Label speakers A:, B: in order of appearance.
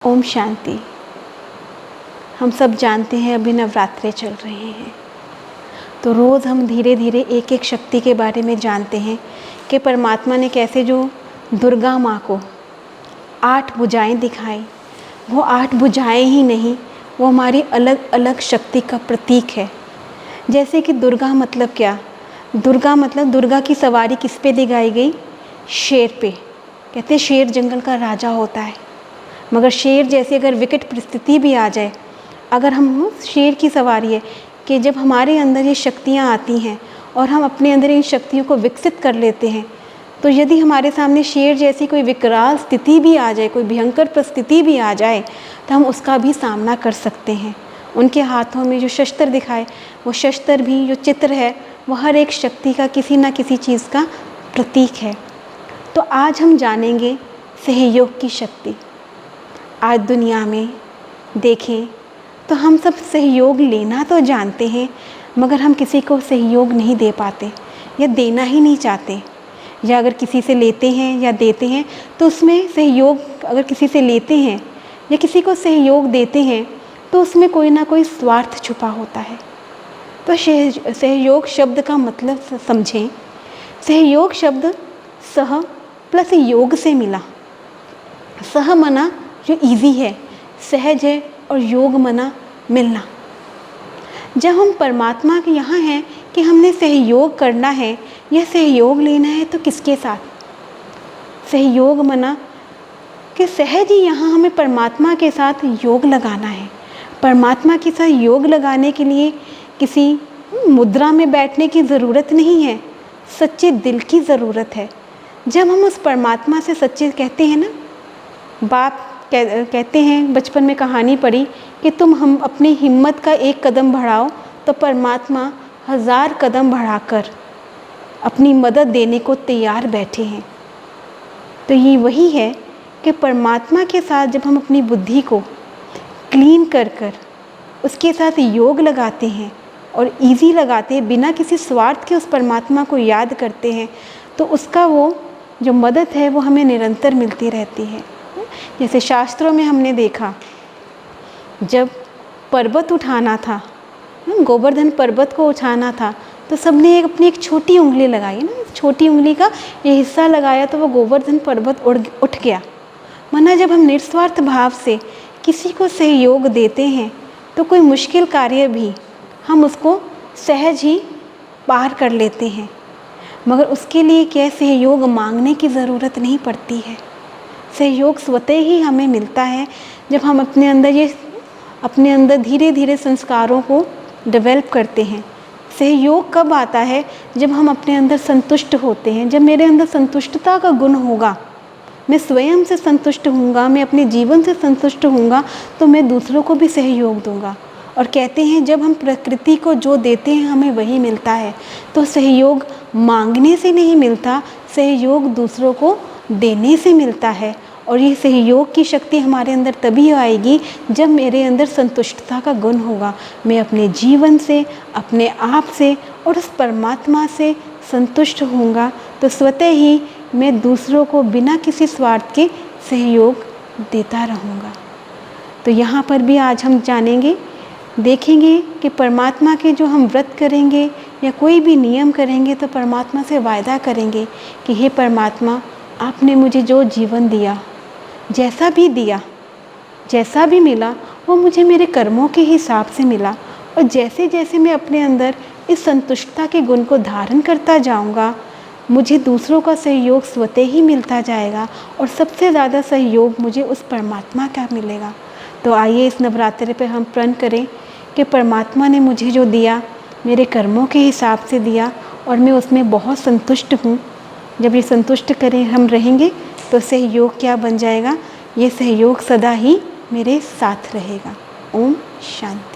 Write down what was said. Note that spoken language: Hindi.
A: ओम शांति। हम सब जानते हैं अभी नवरात्रे चल रहे हैं, तो रोज़ हम धीरे धीरे एक एक शक्ति के बारे में जानते हैं कि परमात्मा ने कैसे जो दुर्गा माँ को 8 भुजाएं दिखाई। वो 8 भुजाएं ही नहीं, वो हमारी अलग अलग शक्ति का प्रतीक है। जैसे कि दुर्गा मतलब क्या? दुर्गा मतलब दुर्गा की सवारी किस पे दिखाई गई? शेर पे। कहते हैं शेर जंगल का राजा होता है, मगर शेर जैसी अगर विकट परिस्थिति भी आ जाए, अगर हम शेर की सवारी है कि जब हमारे अंदर ये शक्तियाँ आती हैं और हम अपने अंदर इन शक्तियों को विकसित कर लेते हैं, तो यदि हमारे सामने शेर जैसी कोई विकराल स्थिति भी आ जाए, कोई भयंकर परिस्थिति भी आ जाए, तो हम उसका भी सामना कर सकते हैं। उनके हाथों में जो शस्त्र दिखाए, वो शस्त्र भी जो चित्र है, वो हर एक शक्ति का किसी न किसी चीज़ का प्रतीक है। तो आज हम जानेंगे सहयोग की शक्ति। आज दुनिया में देखें तो हम सब सहयोग लेना तो जानते हैं, मगर हम किसी को सहयोग नहीं दे पाते या देना ही नहीं चाहते। या अगर किसी से लेते हैं या देते हैं तो उसमें सहयोग, अगर किसी से लेते हैं या किसी को सहयोग देते हैं तो उसमें कोई ना कोई स्वार्थ छुपा होता है। तो सहयोग शब्द का मतलब समझें। सहयोग शब्द सह प्लस योग से मिला। सह मना जो इजी है, सहज है, और योग मना मिलना। जब हम परमात्मा के यहाँ हैं कि हमने सहयोग करना है या सहयोग लेना है, तो किसके साथ? सहयोग मना कि सहज ही यहाँ हमें परमात्मा के साथ योग लगाना है। परमात्मा के साथ योग लगाने के लिए किसी मुद्रा में बैठने की ज़रूरत नहीं है, सच्चे दिल की ज़रूरत है। जब हम उस परमात्मा से सच्चे कहते हैं ना, बाप कहते हैं, बचपन में कहानी पढ़ी कि तुम हम अपनी हिम्मत का एक कदम बढ़ाओ तो परमात्मा 1000 कदम बढ़ाकर अपनी मदद देने को तैयार बैठे हैं। तो ये वही है कि परमात्मा के साथ जब हम अपनी बुद्धि को क्लीन कर उसके साथ योग लगाते हैं और इजी लगाते हैं, बिना किसी स्वार्थ के उस परमात्मा को याद करते हैं, तो उसका वो जो मदद है वो हमें निरंतर मिलती रहती है। जैसे शास्त्रों में हमने देखा, जब पर्वत उठाना था, गोवर्धन पर्वत को उठाना था, तो सबने अपनी एक छोटी उंगली लगाई ना, छोटी उंगली का ये हिस्सा लगाया तो वो गोवर्धन पर्वत उठ गया। माना जब हम निस्वार्थ भाव से किसी को सहयोग देते हैं तो कोई मुश्किल कार्य भी हम उसको सहज ही पार कर लेते हैं। मगर उसके लिए क्या सहयोग मांगने की ज़रूरत नहीं पड़ती है। सहयोग स्वतः ही हमें मिलता है जब हम अपने अंदर धीरे धीरे संस्कारों को डेवलप करते हैं। सहयोग कब आता है? जब हम अपने अंदर संतुष्ट होते हैं। जब मेरे अंदर संतुष्टता का गुण होगा, मैं स्वयं से संतुष्ट होऊंगा, मैं अपने जीवन से संतुष्ट होऊंगा, तो मैं दूसरों को भी सहयोग दूंगा। और कहते हैं जब हम प्रकृति को जो देते हैं हमें वही मिलता है। तो सहयोग मांगने से नहीं मिलता, सहयोग दूसरों को देने से मिलता है। और ये सहयोग की शक्ति हमारे अंदर तभी आएगी जब मेरे अंदर संतुष्टता का गुण होगा। मैं अपने जीवन से, अपने आप से और उस परमात्मा से संतुष्ट होऊंगा, तो स्वतः ही मैं दूसरों को बिना किसी स्वार्थ के सहयोग देता रहूँगा। तो यहाँ पर भी आज हम जानेंगे, देखेंगे कि परमात्मा के जो हम व्रत करेंगे या कोई भी नियम करेंगे तो परमात्मा से वायदा करेंगे कि हे परमात्मा, आपने मुझे जो जीवन दिया, जैसा भी दिया, जैसा भी मिला, वो मुझे मेरे कर्मों के हिसाब से मिला। और जैसे जैसे मैं अपने अंदर इस संतुष्टता के गुण को धारण करता जाऊंगा, मुझे दूसरों का सहयोग स्वतः ही मिलता जाएगा। और सबसे ज़्यादा सहयोग मुझे उस परमात्मा का मिलेगा। तो आइए इस नवरात्रि पे हम प्रण करें कि परमात्मा ने मुझे जो दिया, मेरे कर्मों के हिसाब से दिया और मैं उसमें बहुत संतुष्ट हूँ। जब ये संतुष्ट करें हम रहेंगे तो सहयोग क्या बन जाएगा? ये सहयोग सदा ही मेरे साथ रहेगा। ओम शांति।